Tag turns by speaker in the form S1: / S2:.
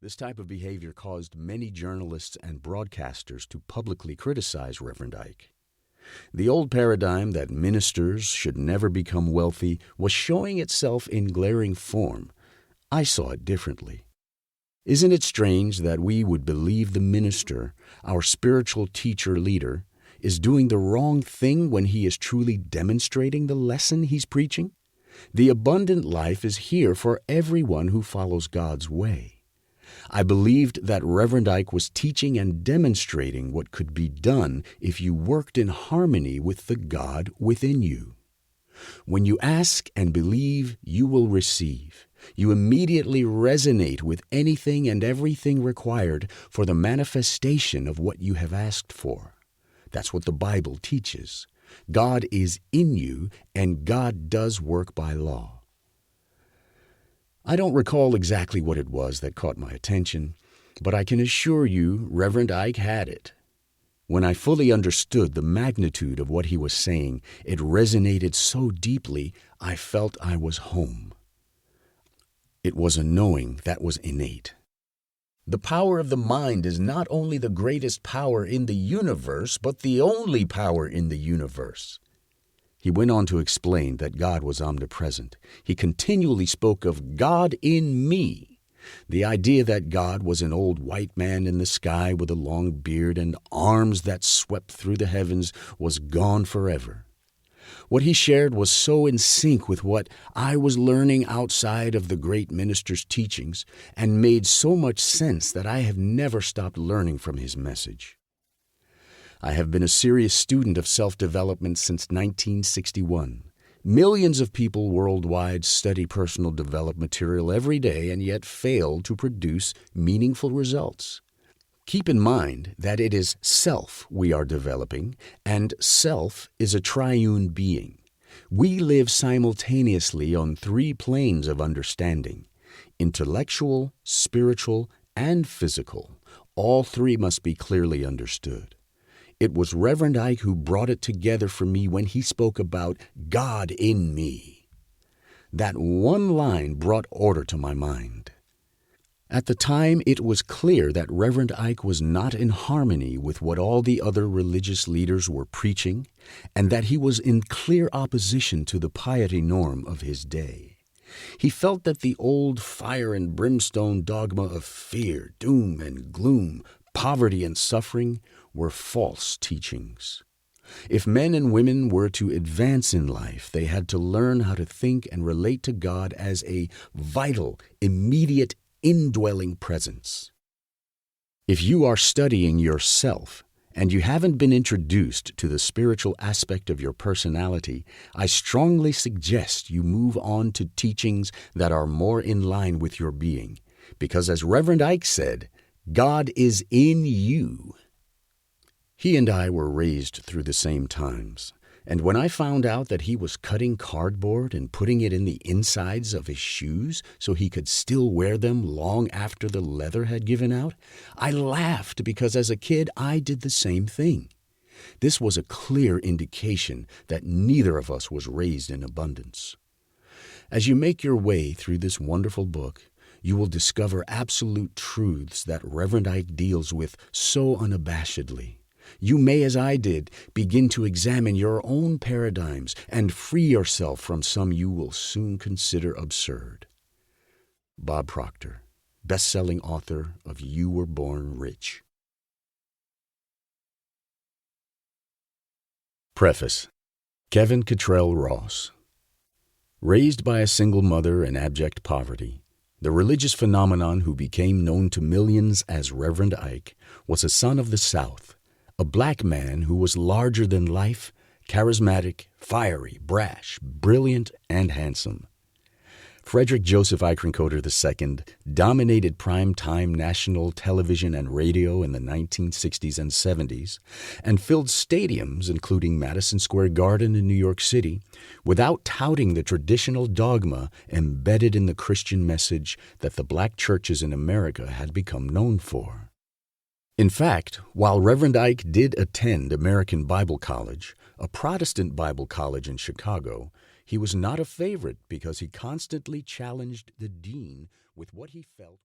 S1: This type of behavior caused many journalists and broadcasters to publicly criticize Reverend Ike. The old paradigm that ministers should never become wealthy was showing itself in glaring form. I saw it differently. Isn't it strange that we would believe the minister, our spiritual teacher leader, is doing the wrong thing when he is truly demonstrating the lesson he's preaching? The abundant life is here for everyone who follows God's way. I believed that Reverend Ike was teaching and demonstrating what could be done if you worked in harmony with the God within you. When you ask and believe, you will receive. You immediately resonate with anything and everything required for the manifestation of what you have asked for. That's what the Bible teaches. God is in you, and God does work by law. I don't recall exactly what it was that caught my attention, but I can assure you Reverend Ike had it. When I fully understood the magnitude of what he was saying, it resonated so deeply I felt I was home. It was a knowing that was innate. The power of the mind is not only the greatest power in the universe, but the only power in the universe. He went on to explain that God was omnipresent. He continually spoke of God in me. The idea that God was an old white man in the sky with a long beard and arms that swept through the heavens was gone forever. What he shared was so in sync with what I was learning outside of the great minister's teachings and made so much sense that I have never stopped learning from his message. I have been a serious student of self-development since 1961. Millions of people worldwide study personal development material every day and yet fail to produce meaningful results. Keep in mind that it is self we are developing, and self is a triune being. We live simultaneously on 3 planes of understanding: intellectual, spiritual, and physical. All 3 must be clearly understood. It was Reverend Ike who brought it together for me when he spoke about God in me. That one line brought order to my mind. At the time, it was clear that Reverend Ike was not in harmony with what all the other religious leaders were preaching, and that he was in clear opposition to the piety norm of his day. He felt that the old fire and brimstone dogma of fear, doom and gloom, poverty and suffering were false teachings. If men and women were to advance in life, they had to learn how to think and relate to God as a vital, immediate, indwelling presence. If you are studying yourself and you haven't been introduced to the spiritual aspect of your personality, I strongly suggest you move on to teachings that are more in line with your being, because as Reverend Ike said, God is in you. He and I were raised through the same times. And when I found out that he was cutting cardboard and putting it in the insides of his shoes so he could still wear them long after the leather had given out, I laughed because as a kid I did the same thing. This was a clear indication that neither of us was raised in abundance. As you make your way through this wonderful book, you will discover absolute truths that Reverend Ike deals with so unabashedly. You may, as I did, begin to examine your own paradigms and free yourself from some you will soon consider absurd. Bob Proctor, best-selling author of You Were Born Rich. Preface. Kevin Cottrell Ross. Raised by a single mother in abject poverty, the religious phenomenon who became known to millions as Reverend Ike was a son of the South, a black man who was larger than life, charismatic, fiery, brash, brilliant, and handsome. Frederick Joseph Eikerenkoetter II dominated prime-time national television and radio in the 1960s and 70s and filled stadiums, including Madison Square Garden in New York City, without touting the traditional dogma embedded in the Christian message that the black churches in America had become known for. In fact, while Reverend Ike did attend American Bible College, a Protestant Bible college in Chicago, he was not a favorite because he constantly challenged the dean with what he felt